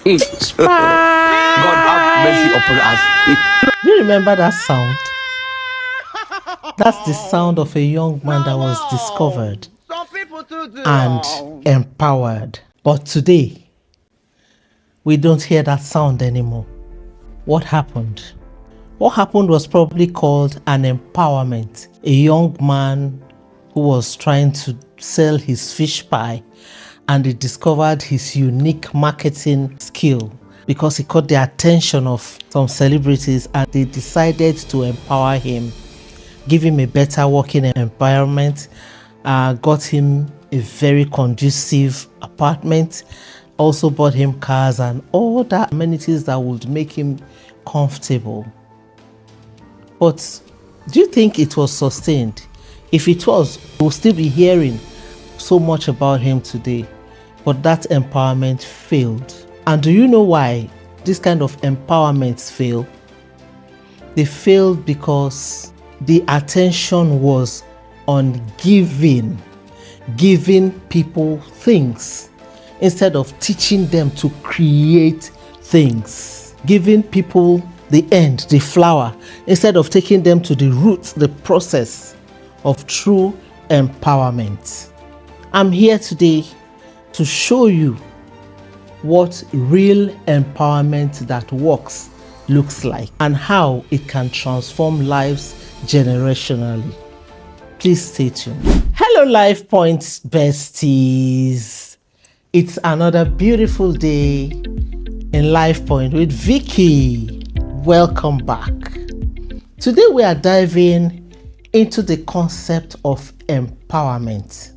God have mercy upon us. Do you remember that sound? That's the sound of a young man that was discovered and empowered. But today, we don't hear that sound anymore. What happened? What happened was probably called an empowerment. A young man who was trying to sell his fish pie, and he discovered his unique marketing skill because he caught the attention of some celebrities, and they decided to empower him, give him a better working environment, got him a very conducive apartment, also bought him cars and all the amenities that would make him comfortable. But do you think it was sustained? If it was, we'll still be hearing so much about him today. But that empowerment failed. And do you know why this kind of empowerments fail? They failed because the attention was on giving people things instead of teaching them to create things. Giving people the end, the flower, instead of taking them to the roots, the process of true empowerment. I'm here today to show you what real empowerment that works looks like and how it can transform lives generationally. Please stay tuned. Hello, Life Points besties. It's another beautiful day in Life Point with Vicky. Welcome back. Today we are diving into the concept of empowerment.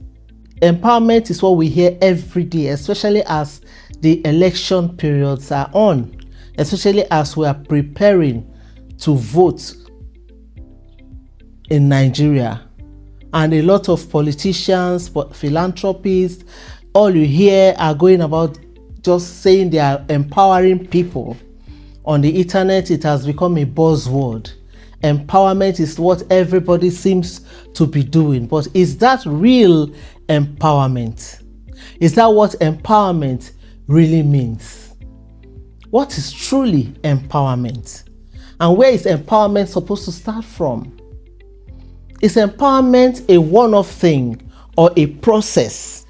Empowerment is what we hear every day, especially as the election periods are on, especially as we are preparing to vote in Nigeria. And a lot of politicians, philanthropists, all you hear are going about just saying they are empowering people. On the internet, it has become a buzzword. Empowerment is what everybody seems to be doing. But is that real empowerment? Is that what empowerment really means? What is truly empowerment? And where is empowerment supposed to start from? Is empowerment a one-off thing or a process?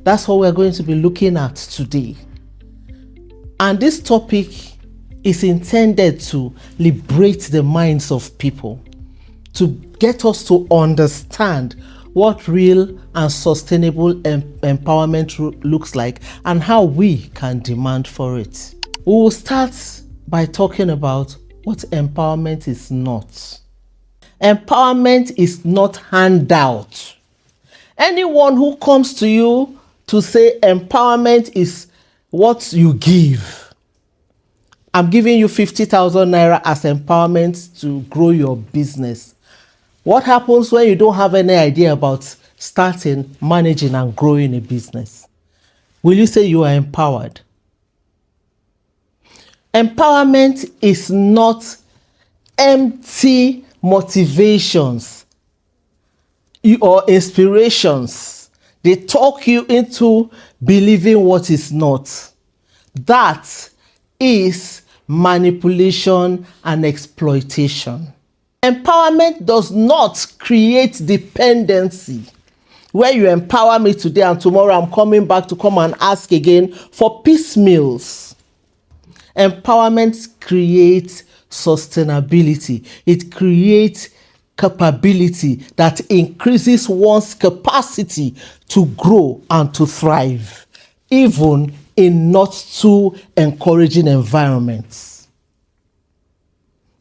That's what we're going to be looking at today. And this topic is intended to liberate the minds of people, to get us to understand what real and sustainable empowerment looks like and how we can demand for it. We will start by talking about what empowerment is not. Empowerment is not handout. Anyone who comes to you to say empowerment is what you give, I'm giving you 50,000 naira as empowerment to grow your business. What happens when you don't have any idea about starting, managing, and growing a business? Will you say you are empowered? Empowerment is not empty motivations or inspirations. They talk you into believing what is not. That is manipulation and exploitation. Empowerment does not create dependency, where you empower me today and tomorrow I'm coming back to come and ask again for piecemeals. Empowerment creates sustainability. It creates capability that increases one's capacity to grow and to thrive, even in not too encouraging environments.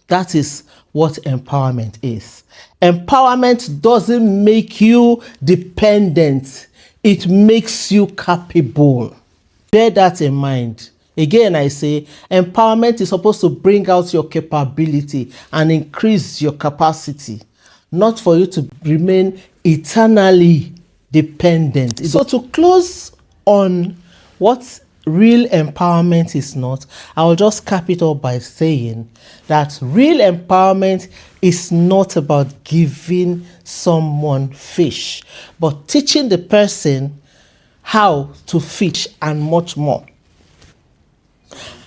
That is what empowerment is. Empowerment doesn't make you dependent. It makes you capable. Bear that in mind. Again, I say empowerment is supposed to bring out your capability and increase your capacity, not for you to remain eternally dependent. So to close on what real empowerment is not, I will just cap it up by saying that real empowerment is not about giving someone fish, but teaching the person how to fish and much more.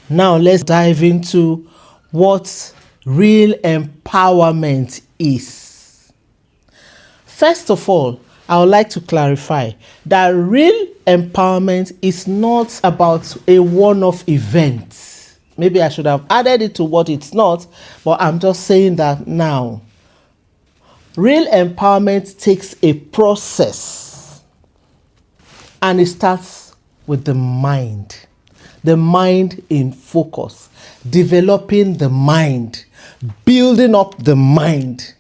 Now let's dive into what real empowerment is. First of all, I would like to clarify that real empowerment is not about a one-off event. Maybe I should have added it to what it's not, but I'm just saying that now. Real empowerment takes a process, and it starts with the mind. The mind in focus, developing the mind, building up the mind.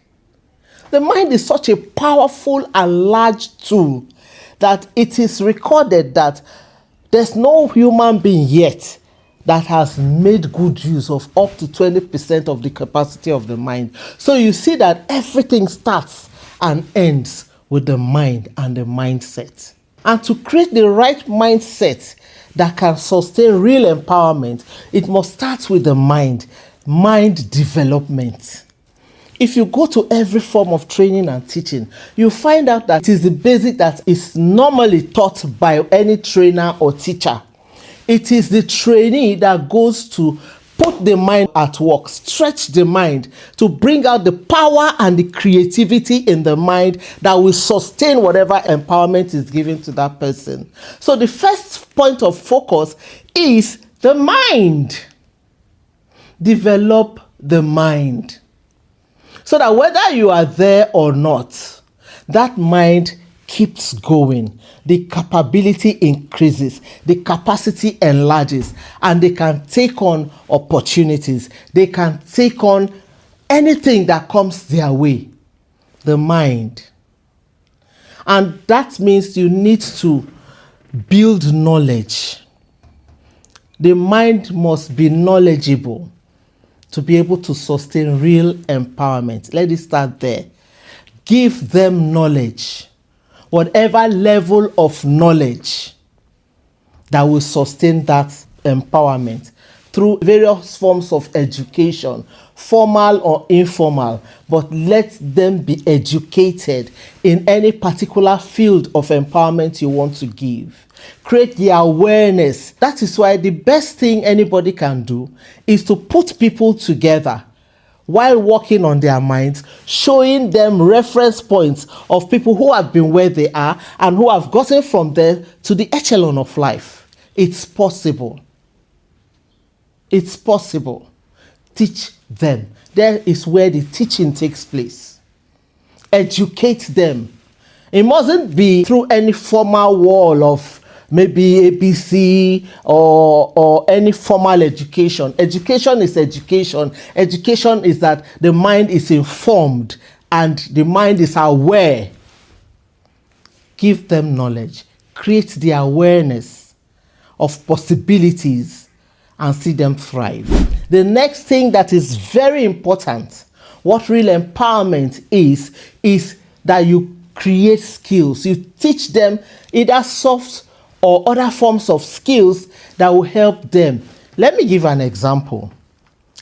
The mind is such a powerful and large tool that it is recorded that there's no human being yet that has made good use of up to 20% of the capacity of the mind. So you see that everything starts and ends with the mind and the mindset. And to create the right mindset that can sustain real empowerment, it must start with the mind development. If you go to every form of training and teaching, you find out that it is the basic that is normally taught by any trainer or teacher. It is the trainee that goes to put the mind at work, stretch the mind to bring out the power and the creativity in the mind that will sustain whatever empowerment is given to that person. So the first point of focus is the mind. Develop the mind. So that whether you are there or not, that mind keeps going. The capability increases, the capacity enlarges, and they can take on opportunities. They can take on anything that comes their way. The mind. And that means you need to build knowledge. The mind must be knowledgeable to be able to sustain real empowerment. Let it start there. Give them knowledge. Whatever level of knowledge that will sustain that empowerment through various forms of education, formal or informal, but let them be educated in any particular field of empowerment you want to give. Create the awareness. That is why the best thing anybody can do is to put people together while working on their minds, showing them reference points of people who have been where they are and who have gotten from there to the echelon of life. It's possible. It's possible. Teach them. There is where the teaching takes place. Educate them. It mustn't be through any formal wall of maybe ABC or any formal education. Education is education. Education is that the mind is informed and the mind is aware. Give them knowledge. Create the awareness of possibilities and see them thrive. The next thing that is very important, what real empowerment is that you create skills. You teach them either soft or other forms of skills that will help them. Let me give an example.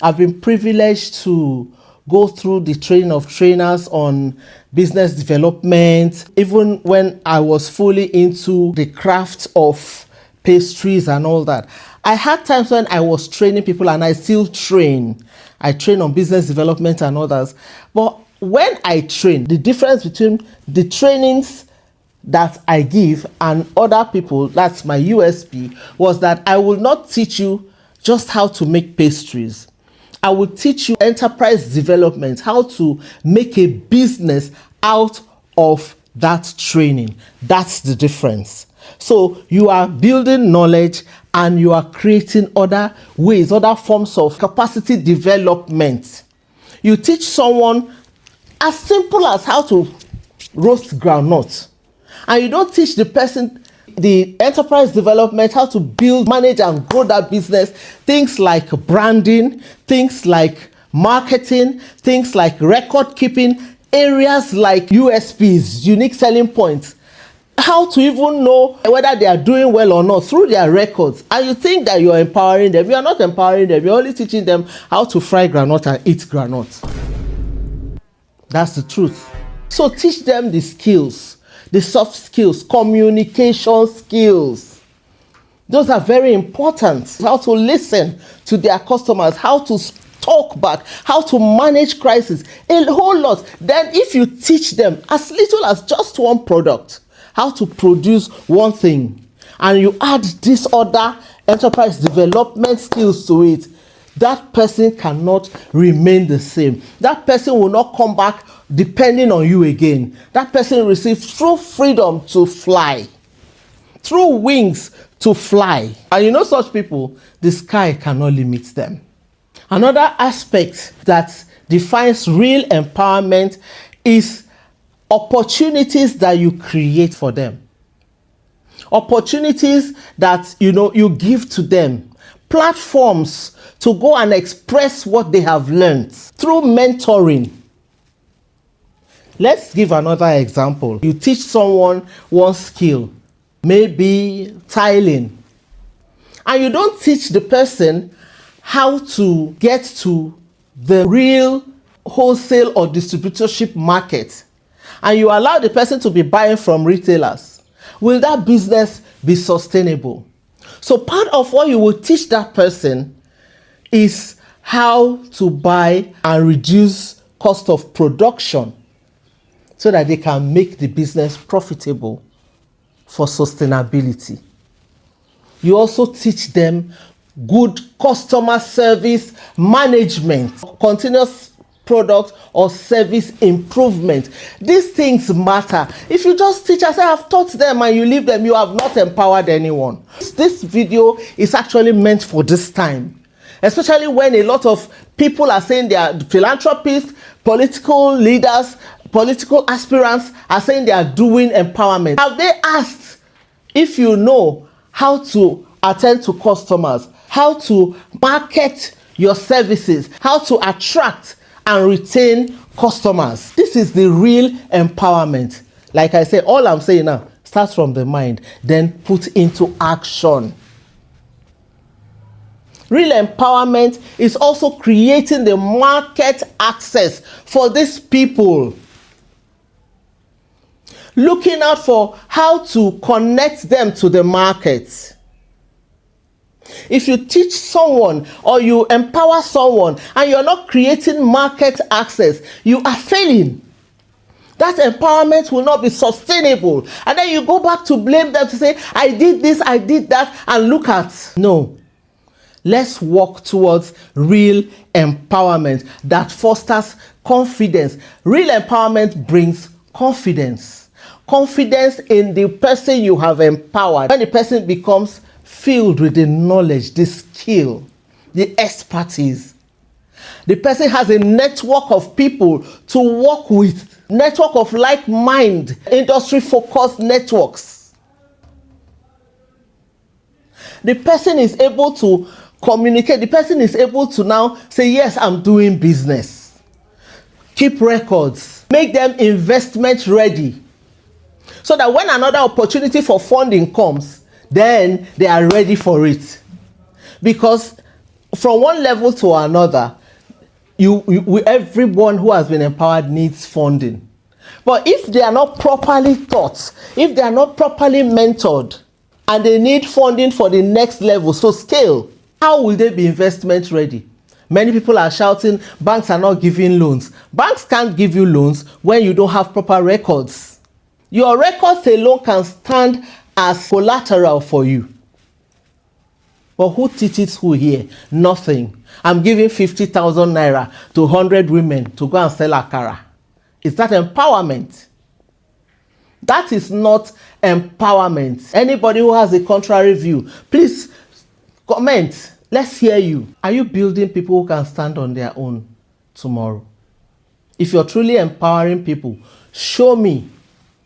I've been privileged to go through the training of trainers on business development, even when I was fully into the craft of pastries and all that. I had times when I was training people, and I still train. I train on business development and others. But when I train, the difference between the trainings that I give and other people, that's my USP, was that I will not teach you just how to make pastries. I will teach you enterprise development, how to make a business out of that training. That's the difference. So you are building knowledge and you are creating other ways, other forms of capacity development. You teach someone as simple as how to roast groundnuts, and you don't teach the person the enterprise development, how to build, manage, and grow that business. Things like branding, things like marketing, things like record keeping, areas like USPs, unique selling points. How to even know whether they are doing well or not through their records. And you think that you are empowering them. You are not empowering them. You're only teaching them how to fry groundnut and eat groundnut. That's the truth. So teach them the skills, the soft skills, communication skills. Those are very important. How to listen to their customers, how to talk back, how to manage crisis, a whole lot. Then if you teach them as little as just one product, how to produce one thing, and you add this other enterprise development skills to it, that person cannot remain the same. That person will not come back depending on you again. That person receives true freedom to fly, true wings to fly. And you know, such people, the sky cannot limit them. Another aspect that defines real empowerment is opportunities that you create for them. Opportunities that you give to them. Platforms to go and express what they have learned through mentoring. Let's give another example. You teach someone one skill, maybe tiling, and you don't teach the person how to get to the real wholesale or distributorship market, and you allow the person to be buying from retailers. Will that business be sustainable? So part of what you will teach that person is how to buy and reduce cost of production so that they can make the business profitable for sustainability. You also teach them good customer service management, continuous product or service improvement. These things matter. If you just teach as I have taught them and you leave them, you have not empowered anyone. This video is actually meant for this time, especially when a lot of people are saying they are philanthropists, political leaders, political aspirants are saying they are doing empowerment. Have they asked if you know how to attend to customers, how to market your services, how to attract and retain customers? This is the real empowerment. Like I say, all I'm saying now starts from the mind, then put into action. Real empowerment is also creating the market access for these people. Looking out for how to connect them to the market. If you teach someone or you empower someone and you're not creating market access, you are failing. That empowerment will not be sustainable. And then you go back to blame them to say, I did this, I did that, and look at. No. Let's work towards real empowerment that fosters confidence. Real empowerment brings confidence. Confidence in the person you have empowered. When the person becomes filled with the knowledge, the skill, the expertise, the person has a network of people to work with, network of like-minded, industry-focused networks. The person is able to communicate. The person is able to now say, yes, I'm doing business. Keep records. Make them investment ready. So that when another opportunity for funding comes, then they are ready for it. Because from one level to another, everyone who has been empowered needs funding. But if they are not properly taught, if they are not properly mentored, and they need funding for the next level, so scale, how will they be investment ready? Many people are shouting, banks are not giving loans. Banks can't give you loans when you don't have proper records. Your records alone can stand as collateral for you. But who teaches who here? Nothing. I'm giving 50,000 naira to 100 women to go and sell akara. Is that empowerment? That is not empowerment. Anybody who has a contrary view, please comment. Let's hear you. Are you building people who can stand on their own tomorrow? If you're truly empowering people, show me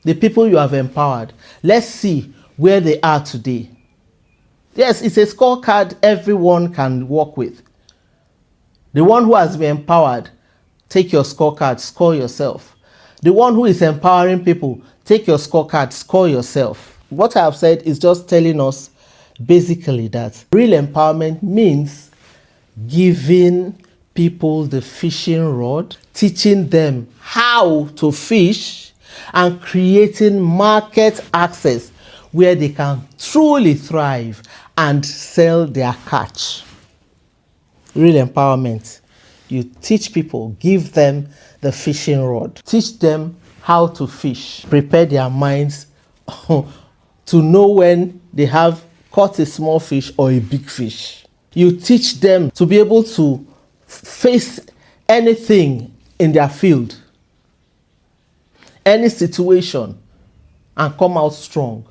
the people you have empowered. Let's see where they are today. Yes, it's a scorecard everyone can work with. The one who has been empowered, take your scorecard, score yourself. The one who is empowering people, take your scorecard, score yourself. What I have said is just telling us basically that real empowerment means giving people the fishing rod, teaching them how to fish, and creating market access where they can truly thrive and sell their catch. Real empowerment. You teach people, give them the fishing rod, teach them how to fish, prepare their minds to know when they have caught a small fish or a big fish. You teach them to be able to face anything in their field, any situation, and come out strong.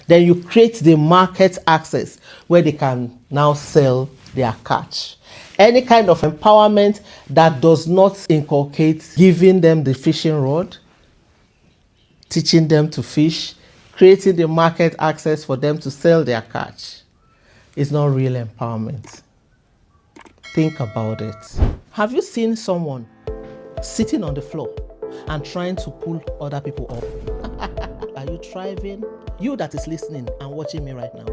Then you create the market access where they can now sell their catch. Any kind of empowerment that does not inculcate giving them the fishing rod, teaching them to fish, creating the market access for them to sell their catch is not real empowerment. Think about it. Have you seen someone sitting on the floor and trying to pull other people up? Are you thriving? You that is listening and watching me right now,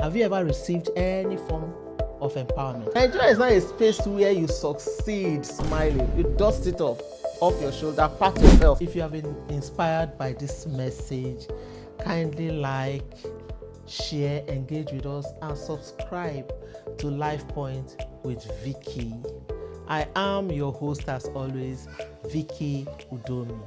have you ever received any form of empowerment? Nigeria is not a space where you succeed smiling. You dust it off your shoulder, pat yourself. If you have been inspired by this message, kindly like, share, engage with us, and subscribe to Life Point with Vicky. I am your host as always, Vicky Udomi.